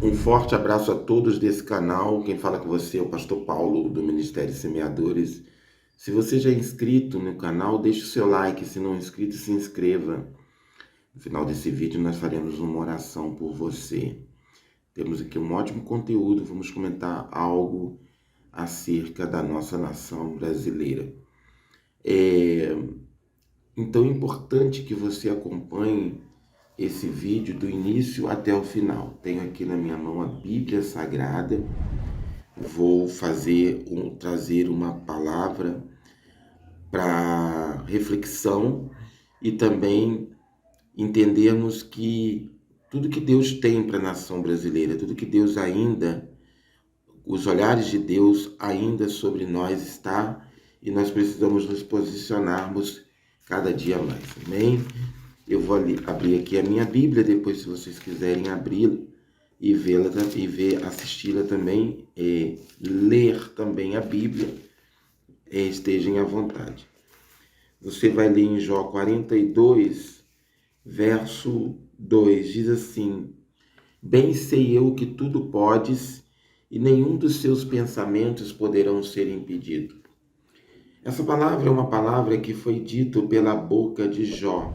Um forte abraço a todos desse canal. Quem fala com você é o Pastor Paulo, do Ministério Semeadores. Se você já é inscrito no canal, deixe o seu like. Se não é inscrito, se inscreva. No final desse vídeo, nós faremos uma oração por você. Temos aqui um ótimo conteúdo. Vamos comentar algo acerca da nossa nação brasileira. Então é importante que você acompanhe esse vídeo do início até o final. Tenho aqui na minha mão a Bíblia Sagrada. Vou trazer uma palavra para reflexão e também entendermos que tudo que Deus tem para a nação brasileira, tudo que Deus ainda, os olhares de Deus ainda sobre nós está, e nós precisamos nos posicionarmos cada dia mais. Amém? Eu vou abrir aqui a minha Bíblia, depois se vocês quiserem abri-la e vê-la e assisti-la também, ler também a Bíblia, estejam à vontade. Você vai ler em Jó 42, verso 2, diz assim: Bem sei eu que tudo podes, e nenhum dos seus pensamentos poderão ser impedido. Essa palavra é uma palavra que foi dita pela boca de Jó.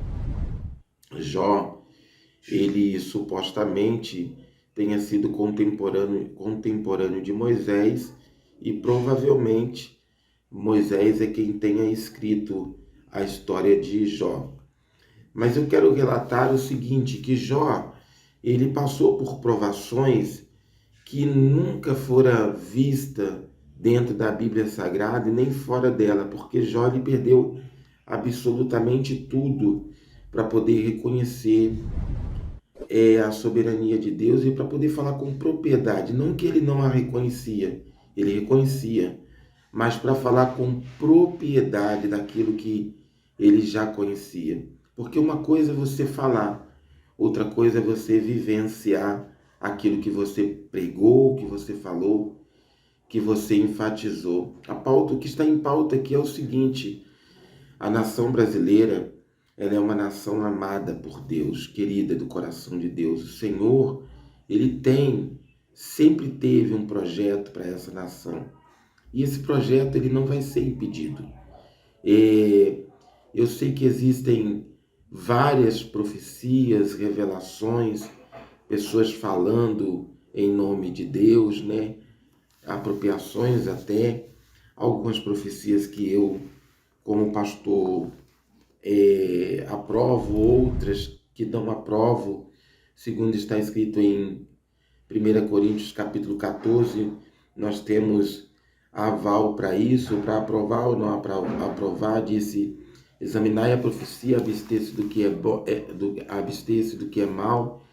Jó, ele supostamente tenha sido contemporâneo de Moisés, e provavelmente Moisés é quem tenha escrito a história de Jó. Mas eu quero relatar o seguinte, que Jó, ele passou por provações que nunca fora vista dentro da Bíblia Sagrada e nem fora dela, porque Jó ele perdeu absolutamente tudo para poder reconhecer a soberania de Deus e para poder falar com propriedade. Não que ele não a reconhecia, ele reconhecia, mas para falar com propriedade daquilo que ele já conhecia. Porque uma coisa é você falar, outra coisa é você vivenciar aquilo que você pregou, que você falou, que você enfatizou. O que está em pauta aqui é o seguinte: a nação brasileira, ela é uma nação amada por Deus, querida do coração de Deus. O Senhor, ele sempre teve um projeto para essa nação. E esse projeto, ele não vai ser impedido. Eu sei que existem várias profecias, revelações, pessoas falando em nome de Deus, né? Apropriações até, algumas profecias que eu, como pastor, aprovo, outras que não aprovo, segundo está escrito em 1 Coríntios capítulo 14, nós temos aval para isso, para aprovar ou não aprovar, disse: examinai a profecia, abster-se do que é bom, abster-se do que é mal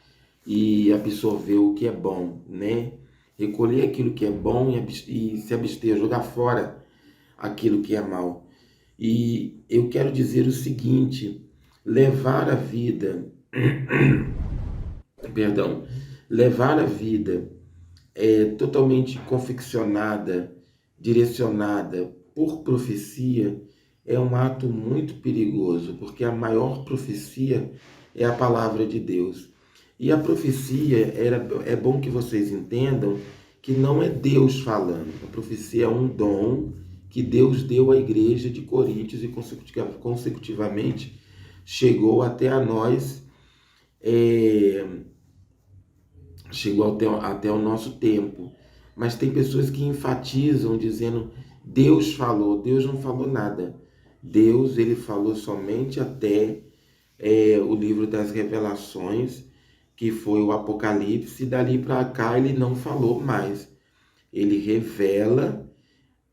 e absorver o que é bom, né? Recolher aquilo que é bom e se abster, jogar fora aquilo que é mal. E eu quero dizer o seguinte: levar a vida, perdão, levar a vida totalmente confeccionada, direcionada por profecia, é um ato muito perigoso, porque a maior profecia é a palavra de Deus. E a profecia, é bom que vocês entendam que não é Deus falando. A profecia é um dom que Deus deu à igreja de Coríntios e consecutivamente chegou até a nós, chegou até o nosso tempo. Mas tem pessoas que enfatizam dizendo: Deus falou. Deus não falou nada. Deus, ele falou somente até o livro das Revelações, que foi o Apocalipse, e dali para cá ele não falou mais. Ele revela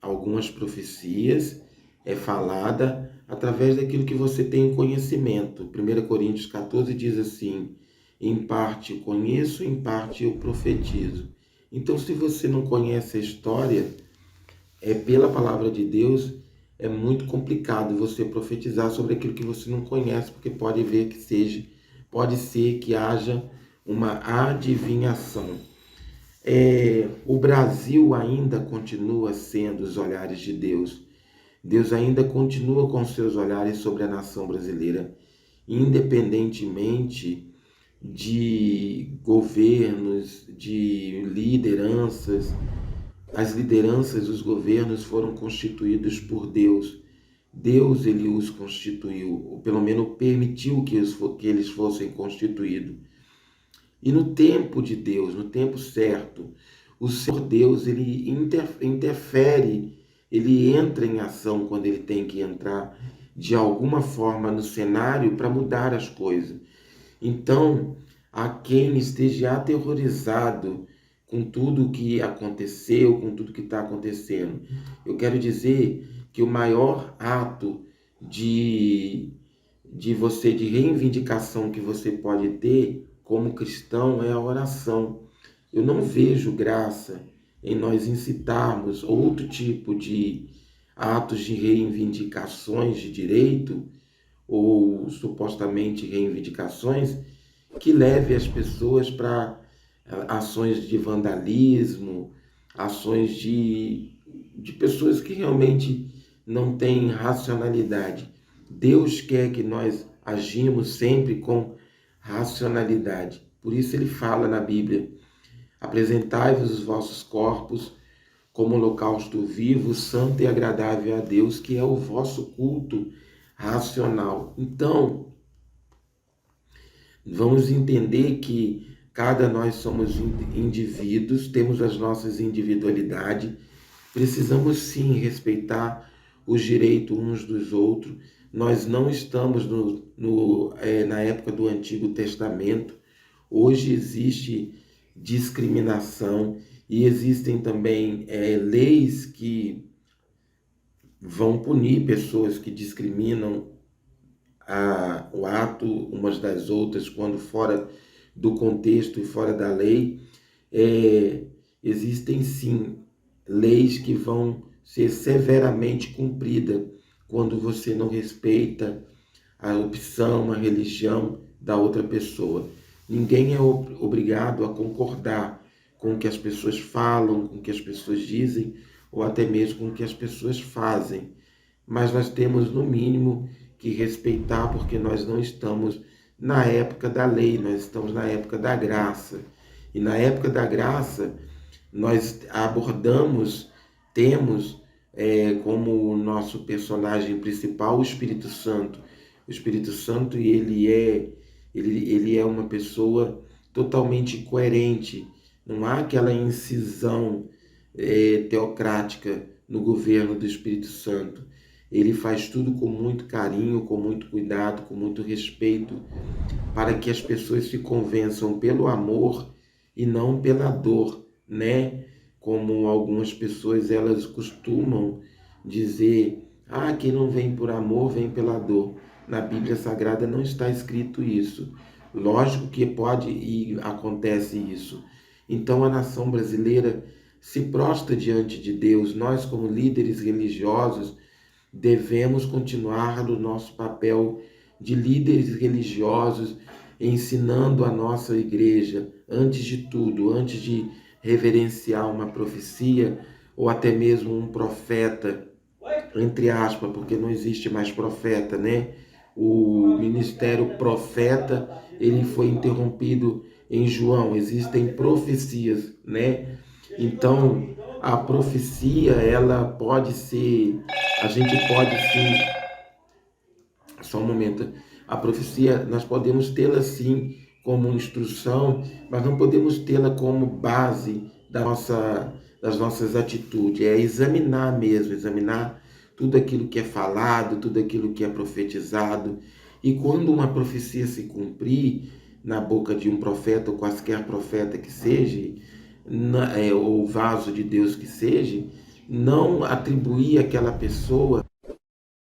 algumas profecias, é falada através daquilo que você tem conhecimento. 1 Coríntios 14 diz assim: em parte eu conheço, em parte eu profetizo. Então, se você não conhece a história, pela palavra de Deus, é muito complicado você profetizar sobre aquilo que você não conhece, porque pode ser que haja uma adivinhação. O Brasil ainda continua sendo os olhares de Deus. Deus ainda continua com seus olhares sobre a nação brasileira, independentemente de governos, de lideranças. As lideranças, os governos foram constituídos por Deus. Deus, ele os constituiu, ou pelo menos permitiu que eles fossem constituídos. E no tempo de Deus, no tempo certo, o Senhor Deus, ele interfere, ele entra em ação quando ele tem que entrar de alguma forma no cenário para mudar as coisas. Então, a quem esteja aterrorizado com tudo que aconteceu, com tudo que está acontecendo, eu quero dizer que o maior ato de reivindicação que você pode ter como cristão é a oração. Eu não vejo graça em nós incitarmos outro tipo de atos de reivindicações de direito ou supostamente reivindicações que leve as pessoas para ações de vandalismo, ações de pessoas que realmente não têm racionalidade. Deus quer que nós agimos sempre com racionalidade. Por isso ele fala na Bíblia: apresentai-vos os vossos corpos como holocausto vivo, santo e agradável a Deus, que é o vosso culto racional. Então, vamos entender que nós somos indivíduos, temos as nossas individualidades, precisamos sim respeitar os direitos uns dos outros. Nós não estamos na época do Antigo Testamento. Hoje existe discriminação e existem também leis que vão punir pessoas que discriminam o ato umas das outras quando fora do contexto e fora da lei. Existem sim leis que vão ser severamente cumpridas quando você não respeita a opção, a religião da outra pessoa. Ninguém é obrigado a concordar com o que as pessoas falam, com o que as pessoas dizem, ou até mesmo com o que as pessoas fazem. Mas nós temos, no mínimo, que respeitar, porque nós não estamos na época da lei, nós estamos na época da graça. E na época da graça, nós temos como nosso personagem principal o Espírito Santo. O Espírito Santo, ele é uma pessoa totalmente coerente. Não há aquela incisão teocrática no governo do Espírito Santo. Ele faz tudo com muito carinho, com muito cuidado, com muito respeito, para que as pessoas se convençam pelo amor e não pela dor, né? Como algumas pessoas elas costumam dizer: quem não vem por amor, vem pela dor. Na Bíblia Sagrada não está escrito isso. Lógico que pode e acontece isso. Então a nação brasileira se prostra diante de Deus. Nós, como líderes religiosos, devemos continuar no nosso papel de líderes religiosos, ensinando a nossa igreja, antes de tudo, antes de reverenciar uma profecia ou até mesmo um profeta, entre aspas, porque não existe mais profeta, né? O ministério profeta, ele foi interrompido em João. Existem profecias, né? Então, a profecia, ela pode ser, a gente pode sim, só um momento, a profecia, nós podemos tê-la sim como instrução, mas não podemos tê-la como base das nossas atitudes. É examinar mesmo, examinar tudo aquilo que é falado, tudo aquilo que é profetizado. E quando uma profecia se cumprir na boca de um profeta, ou quaisquer profeta que seja, ou vaso de Deus que seja, não atribuir àquela pessoa